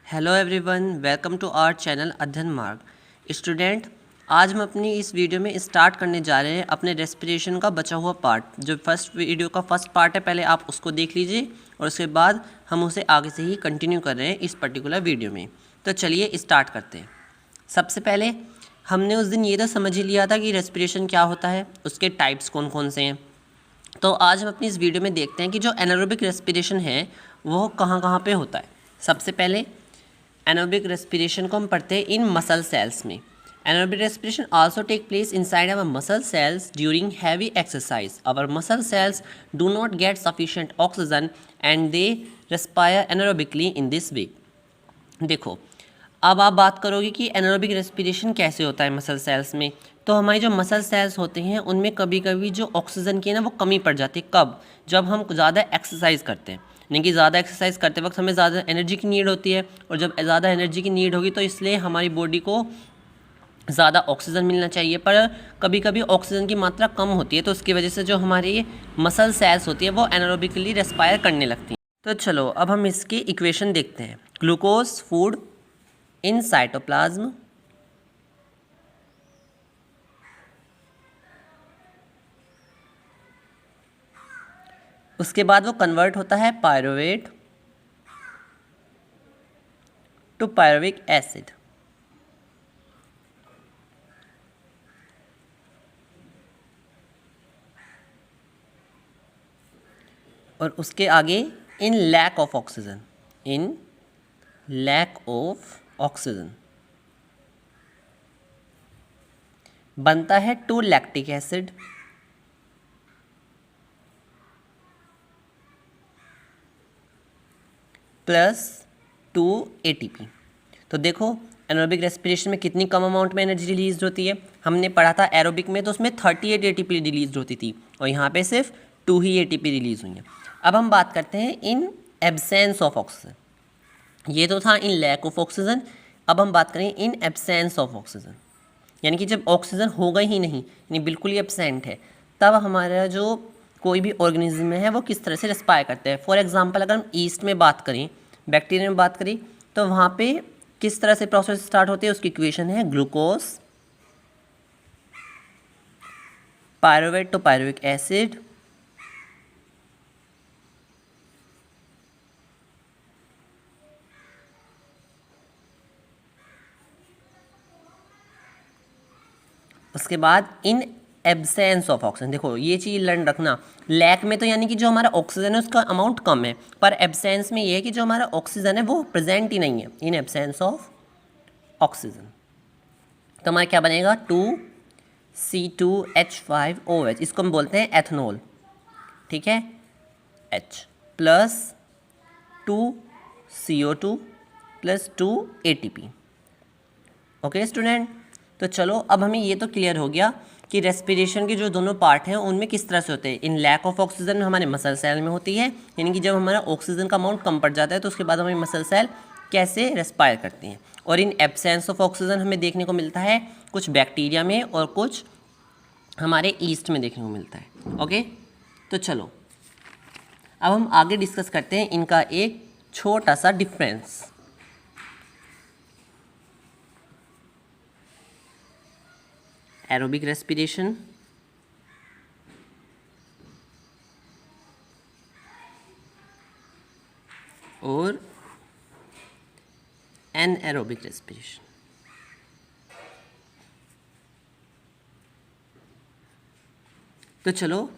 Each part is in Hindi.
Hello everyone, welcome to our channel Adhyayan Marg. Student, आज हम अपनी इस वीडियो में स्टार्ट करने जा रहे हैं अपने रेस्पिरेशन का बचा हुआ पार्ट। जो वीडियो का फर्स्ट पार्ट है, पहले आप उसको देख लीजिए और उसके बाद हम उसे आगे से ही कंटिन्यू कर रहे हैं इस पर्टिकुलर वीडियो में। तो चलिए स्टार्ट करते हैं। सबसे पहले हमने उस दिन ये तो समझ ही लिया था कि रेस्पिरेशन क्या होता है, उसके टाइप्स कौन कौन से हैं। तो आज हम अपनी इस वीडियो में देखते हैं कि जो एनारोबिक रेस्पिरेशन है वो कहाँ कहाँ पे होता है। सबसे पहले एनारोबिक रेस्पिरेशन को हम पढ़ते हैं इन मसल सेल्स में। Anaerobic respiration also take place inside our muscle cells during heavy exercise. Our muscle cells do not get sufficient oxygen and they respire anaerobically in this way. देखो, अब आप बात करोगे कि एनारोबिक रेस्पिरेशन कैसे होता है मसल सेल्स में। तो हमारी जो मसल सेल्स होते हैं उनमें कभी कभी जो ऑक्सीजन की है ना वो कमी पड़ जाती है। कब? जब हम ज़्यादा एक्सरसाइज करते हैं। यानी कि ज़्यादा एक्सरसाइज करते वक्त हमें ज़्यादा एनर्जी की नीड होती है, और जब ज़्यादा एनर्जी की नीड होगी तो इसलिए हमारी बॉडी को ज़्यादा ऑक्सीजन मिलना चाहिए, पर कभी कभी ऑक्सीजन की मात्रा कम होती है, तो उसकी वजह से जो हमारी मसल सेल्स होती है वो एनारोबिकली रेस्पायर करने लगती हैं। तो चलो अब हम इसकी इक्वेशन देखते हैं। ग्लूकोज फूड इन साइटोप्लाज्म उसके बाद वो कन्वर्ट होता है पायरुवेट टू पायरुविक एसिड। और उसके आगे in lack of oxygen, in lack of oxygen बनता है 2 लैक्टिक एसिड प्लस 2 एटीपी। तो देखो, एनारोबिक रेस्पिरेशन में कितनी कम अमाउंट में एनर्जी रिलीज होती है। हमने पढ़ा था एरोबिक में तो उसमें 38 एटीपी रिलीज होती थी, और यहाँ पे सिर्फ 2 ही एटीपी रिलीज हुई हैं। अब हम बात करते हैं इन एब्सेंस ऑफ ऑक्सीजन। ये तो था इन लैक ऑफ ऑक्सीजन। अब हम बात करें इन एब्सेंस ऑफ ऑक्सीजन, यानी कि जब ऑक्सीजन होगा ही नहीं, यानी बिल्कुल ही एब्सेंट है, तब हमारा जो कोई भी ऑर्गेनिज्म है वो किस तरह से रेस्पायर करते हैं। फॉर एग्जांपल, अगर हम ईस्ट में बात करें, बैक्टीरिया में बात करें, तो वहाँ पे किस तरह से प्रोसेस स्टार्ट होती है, उसकी इक्वेशन है glucose pyruvate to pyruvic acid उसके बाद इन एब्सेंस ऑफ ऑक्सीजन। देखो, ये चीज़ लर्न रखना, लैक में तो यानी कि जो हमारा ऑक्सीजन है उसका अमाउंट कम है, पर एब्सेंस में ये है कि जो हमारा ऑक्सीजन है वो प्रेजेंट ही नहीं है। इन एब्सेंस ऑफ ऑक्सीजन तो हमारा क्या बनेगा, 2C2H5OH। इसको हम बोलते हैं एथनॉल, ठीक है। H plus 2CO2 plus 2 ATP। Okay student, तो चलो अब हमें ये तो क्लियर हो गया कि रेस्पिरेशन के जो दोनों पार्ट हैं उनमें किस तरह से होते हैं। इन लैक ऑफ ऑक्सीजन हमारे मसल सेल में होती है, यानी कि जब हमारा ऑक्सीजन का अमाउंट कम पड़ जाता है तो उसके बाद हमारी मसल सेल कैसे रेस्पायर करती हैं। और इन एब्सेंस ऑफ ऑक्सीजन हमें देखने को मिलता है कुछ बैक्टीरिया में और कुछ हमारे ईस्ट में देखने को मिलता है। ओके, तो चलो अब हम आगे डिस्कस करते हैं इनका एक छोटा सा डिफरेंस। एरोबिक रेस्पिरेशन और एनएरोबिक रेस्पिरेशन। तो चलो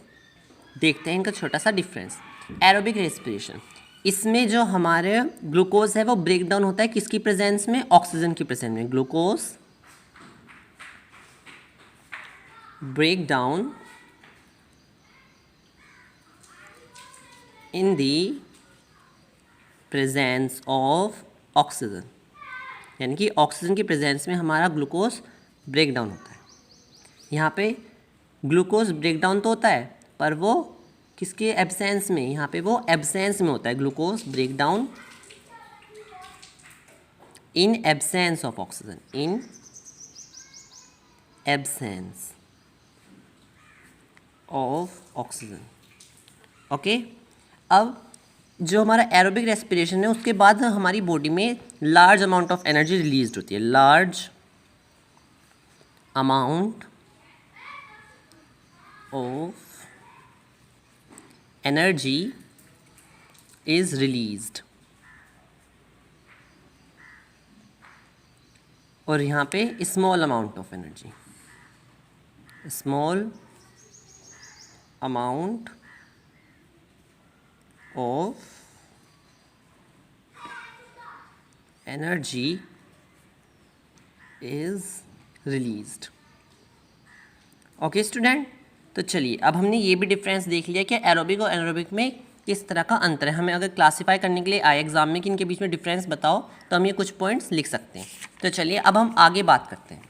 देखते हैं इनका छोटा सा डिफरेंस। एरोबिक रेस्पिरेशन, इसमें जो हमारे ग्लूकोज है वो ब्रेक डाउन होता है किसकी प्रेजेंस में, ऑक्सीजन की प्रेजेंस में। Glucose break down in the presence of oxygen, यानी कि ऑक्सीजन की प्रेजेंस में हमारा ग्लूकोज ब्रेक डाउन होता है। यहाँ पे ग्लूकोज ब्रेक डाउन तो होता है, पर वो किसके एब्सेंस में, यहाँ पे वो एब्सेंस में होता है। Glucose break down in absence of oxygen, in absence of oxygen. Okay, अब जो हमारा एरोबिक रेस्पिरेशन है उसके बाद हमारी बॉडी में large amount of energy release होती है, large amount of energy is released. और यहाँ पे small amount of energy, small amount of energy is released. Okay student, तो चलिए अब हमने ये भी डिफरेंस देख लिया कि एरोबिक और एनारोबिक में किस तरह का अंतर है। हमें अगर क्लासीफाई करने के लिए आए एग्जाम में कि इनके बीच में डिफरेंस बताओ तो हम ये कुछ पॉइंट्स लिख सकते हैं। तो चलिए अब हम आगे बात करते हैं।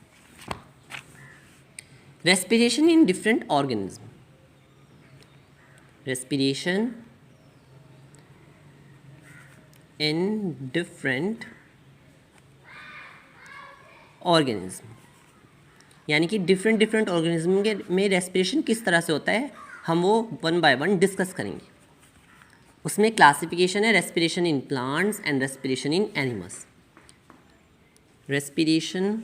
Respiration in different organism, respiration in different organism, यानी कि डिफरेंट ऑर्गेनिज्म के में रेस्पिरेशन किस तरह से होता है, हम वो वन बाय वन डिस्कस करेंगे। उसमें क्लासिफिकेशन है respiration in plants and respiration in animals. Respiration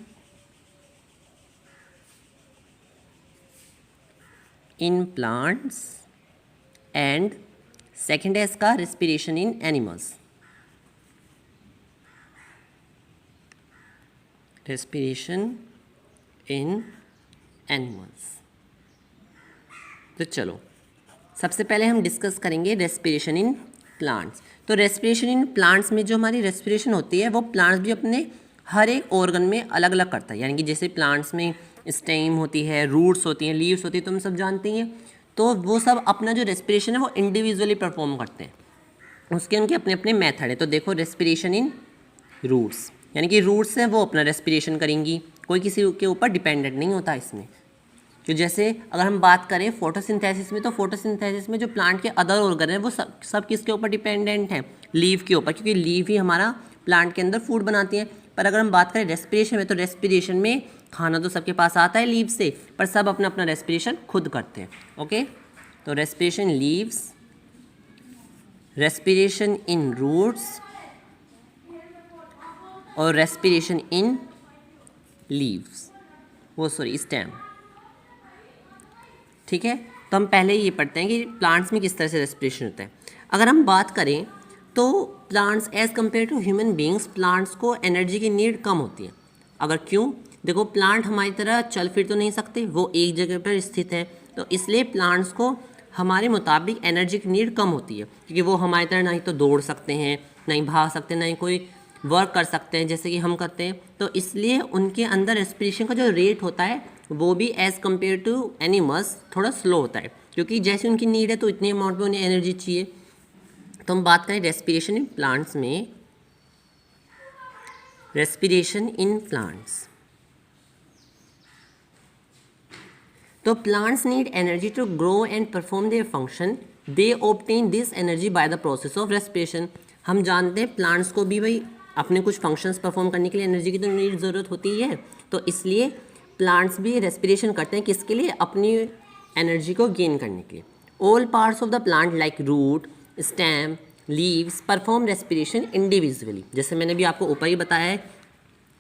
in plants and second है इसका respiration in animals. Respiration in animals. तो चलो सबसे पहले हम डिस्कस करेंगे रेस्पिरेशन इन प्लांट्स। तो रेस्पिरेशन इन प्लांट्स में जो हमारी रेस्पिरेशन होती है वो प्लांट्स भी अपने हर एक ऑर्गन में अलग अलग करता है, यानी कि जैसे प्लांट्स में स्टेम होती है, रूट्स होती हैं, लीव्स होती है, तो हम सब जानते हैं। तो वो सब अपना जो रेस्पिरेशन है वो इंडिविजुअली परफॉर्म करते हैं, उसके उनके अपने अपने मेथड है। तो देखो रेस्पिरेशन इन रूट्स, यानी कि रूट्स हैं वो अपना रेस्पिरेशन करेंगी, कोई किसी के ऊपर डिपेंडेंट नहीं होता इसमें। तो जैसे अगर हम बात करें फोटोसिंथेसिस में, तो फोटोसिंथेसिस में जो प्लांट के अदर ऑर्गन हैं वो सब किसके ऊपर डिपेंडेंट हैं, लीव के ऊपर, क्योंकि लीव ही हमारा प्लांट के अंदर फूड बनाती हैं। पर अगर हम बात करें रेस्पिरेशन में, तो रेस्पिरेशन में खाना तो सबके पास आता है लीव से, पर सब अपना अपना रेस्पिरेशन खुद करते हैं। ओके, तो respiration leaves, respiration in roots और रेस्पिरेशन इन लीव्स, वो सॉरी स्टेम। ठीक है, तो हम पहले ये पढ़ते हैं कि प्लांट्स में किस तरह से रेस्पिरेशन होता है। अगर हम बात करें तो plants as compare to human beings, plants को एनर्जी की नीड कम होती है। अगर क्यों, देखो प्लांट हमारी तरह चल फिर तो नहीं सकते, वो एक जगह पर स्थित है, तो इसलिए प्लांट्स को हमारे मुताबिक एनर्जी की नीड कम होती है, क्योंकि वो हमारी तरह ना ही तो दौड़ सकते हैं, ना ही भाग सकते हैं, ना ही कोई वर्क कर सकते हैं जैसे कि हम करते हैं। तो इसलिए उनके अंदर रेस्पिरेशन का जो रेट होता है वो भी एज़ कम्पेयर टू एनिमल्स थोड़ा स्लो होता है, क्योंकि जैसे उनकी नीड है तो इतने अमाउंट में उन्हें एनर्जी चाहिए। तो हम बात करें रेस्पिरेशन इन प्लांट्स में, रेस्पिरेशन इन प्लांट्स, तो plants need energy to grow and perform their function, they obtain this energy by the process of respiration. हम जानते हैं प्लांट्स को भी भाई अपने कुछ फंक्शंस परफॉर्म करने के लिए एनर्जी की तो नीड ज़रूरत होती है, तो इसलिए प्लांट्स भी रेस्पिरेशन करते हैं, किसके लिए, अपनी एनर्जी को गेन करने के लिए। All parts of the plant like root, stem, leaves perform respiration individually. जैसे मैंने भी आपको ऊपर ही बताया है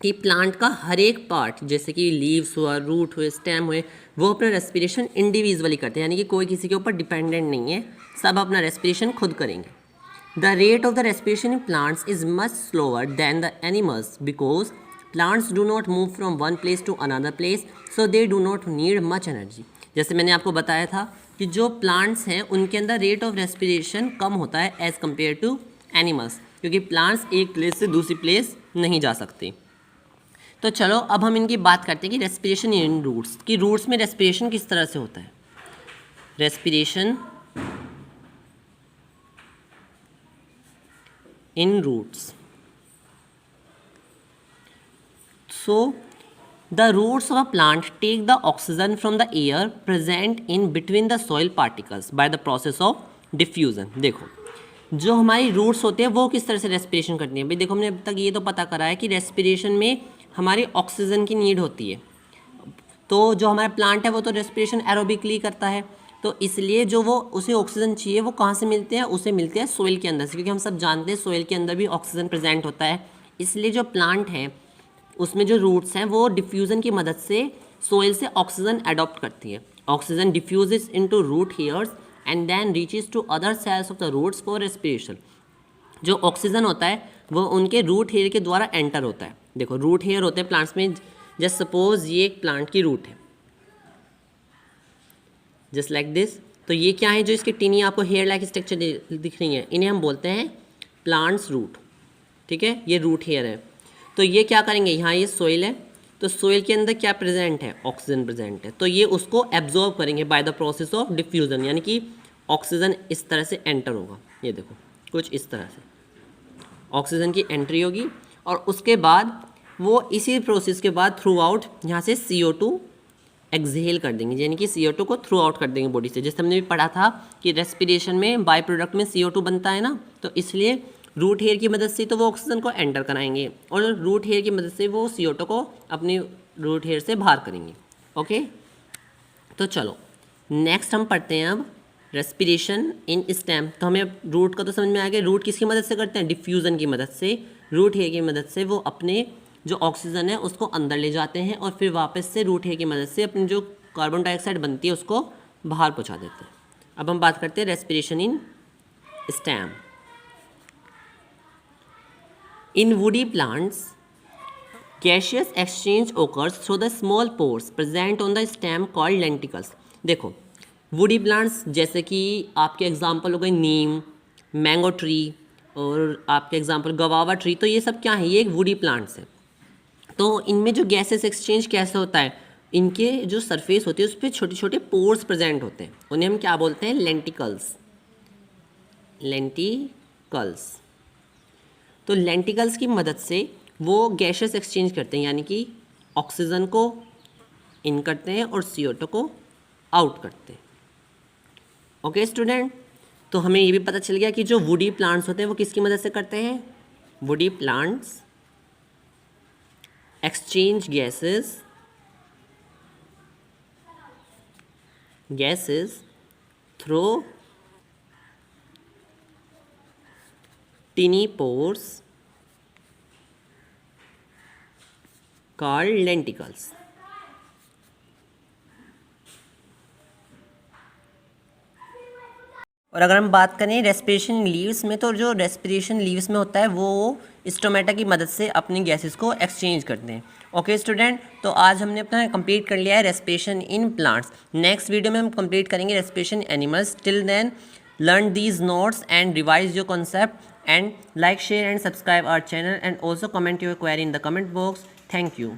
कि प्लांट का हर एक पार्ट, जैसे कि लीव्स हुआ, रूट हुए, स्टेम हुए, वो अपना रेस्पिरेशन इंडिविजुअली करते हैं, यानी कि कोई किसी के ऊपर डिपेंडेंट नहीं है, सब अपना रेस्पिरेशन खुद करेंगे। The rate of the respiration in plants is much slower than the animals because plants do not move from one place to another place, so they do not need much energy. जैसे मैंने आपको बताया था कि जो प्लांट्स हैं उनके अंदर रेट ऑफ रेस्पिरेशन कम होता है एज़ कम्पेयर टू एनिमल्स, क्योंकि प्लांट्स एक प्लेस से दूसरी प्लेस नहीं जा सकते। तो चलो अब हम इनकी बात करते हैं कि रेस्पिरेशन इन रूट्स, कि रूट्स में रेस्पिरेशन किस तरह से होता है। Respiration in roots. So the roots of a plant take the oxygen from the air present in between the soil particles by the process of diffusion. देखो जो हमारी रूट्स होते हैं वो किस तरह से रेस्पिरेशन करती हैं। भाई देखो हमने अब तक ये तो पता करा है कि रेस्पिरेशन में हमारी ऑक्सीजन की नीड होती है, तो जो हमारा प्लांट है वो तो रेस्पिरेशन एरोबिकली करता है, तो इसलिए जो वो उसे ऑक्सीजन चाहिए वो कहाँ से मिलते हैं, उसे मिलते हैं सोइल के अंदर से, क्योंकि हम सब जानते हैं सोइल के अंदर भी ऑक्सीजन प्रेजेंट होता है। इसलिए जो प्लांट है उसमें जो रूट्स हैं वो डिफ्यूज़न की मदद से सोइल से ऑक्सीजन अडॉप्ट करती है। Oxygen diffuses into root hairs and then reaches to other cells of the roots for respiration. जो ऑक्सीजन होता है वो उनके रूट हेयर के द्वारा एंटर होता है। देखो रूट हेयर होते हैं प्लांट्स में, जस्ट सपोज ये एक प्लांट की रूट है, जस्ट लाइक दिस। तो ये क्या है, जो इसके टीनी आपको हेयर लाइक स्ट्रक्चर दिख रही है, इन्हें हम बोलते हैं प्लांट्स रूट। ठीक है, ये रूट हेयर है। तो ये क्या करेंगे, यहाँ ये सोइल है, तो सोइल के अंदर क्या प्रेजेंट है, ऑक्सीजन प्रेजेंट है, तो ये उसको एब्जॉर्ब करेंगे bye the process of diffusion, यानी कि ऑक्सीजन इस तरह से एंटर होगा। ये देखो कुछ इस तरह से ऑक्सीजन की एंट्री होगी, और उसके बाद वो इसी प्रोसेस के बाद थ्रू आउट यहाँ से CO2 एक्सहेल कर देंगे, यानी कि CO2 को थ्रू आउट कर देंगे बॉडी से। जैसे हमने भी पढ़ा था कि रेस्पिरेशन में बाय प्रोडक्ट में CO2 बनता है ना, तो इसलिए रूट हेयर की मदद से तो वो ऑक्सीजन को एंटर कराएंगे, और रूट हेयर की मदद से वो CO2 को अपनी रूट हेयर से बाहर करेंगे। ओके, तो चलो नेक्स्ट हम पढ़ते हैं अब रेस्पिरेशन इन स्टेम। तो हमें रूट का तो समझ में आ गया, रूट किसकी मदद से करते हैं, डिफ्यूज़न की मदद से। रूट हेयर की मदद से वो अपने जो ऑक्सीजन है उसको अंदर ले जाते हैं, और फिर वापस से रूट हेयर की मदद से अपनी जो कार्बन डाइऑक्साइड बनती है उसको बाहर पहुंचा देते हैं। अब हम बात करते हैं respiration in stem. In woody plants gaseous exchange occurs through the small pores present on the stem called lenticels. देखो वुडी प्लांट्स जैसे कि आपके एग्जांपल हो गए नीम, मैंगो ट्री, और आपके एग्जांपल गवावा ट्री, तो ये सब क्या है, ये एक वुडी प्लांट्स है। तो इनमें जो गैसेस एक्सचेंज कैसे होता है, इनके जो सरफेस होती है उस पर छोटे छोटे पोर्स प्रेजेंट होते हैं, उन्हें हम क्या बोलते हैं, लेंटिकल्स। लेंटिकल्स, तो लेंटिकल्स की मदद से वो गैसेस एक्सचेंज करते हैं, यानी कि ऑक्सीजन को इन करते हैं और CO2 को आउट करते हैं। ओके स्टूडेंट, तो हमें ये भी पता चल गया कि जो वुडी प्लांट्स होते हैं वो किसकी मदद से करते हैं, woody plants exchange gases through tiny pores called lenticels. और अगर हम बात करें रेस्पिरेशन लीव्स में, तो जो रेस्पिरेशन लीव्स में होता है वो स्टोमेटा की मदद से अपनी गैसेस को एक्सचेंज करते हैं। ओके स्टूडेंट, तो आज हमने अपना कंप्लीट कर लिया है respiration in plants. Next video में हम कंप्लीट करेंगे respiration animals. Till then learn these notes and revise your concept, and like, share and subscribe our channel, and also comment your query in the comment box. Thank you.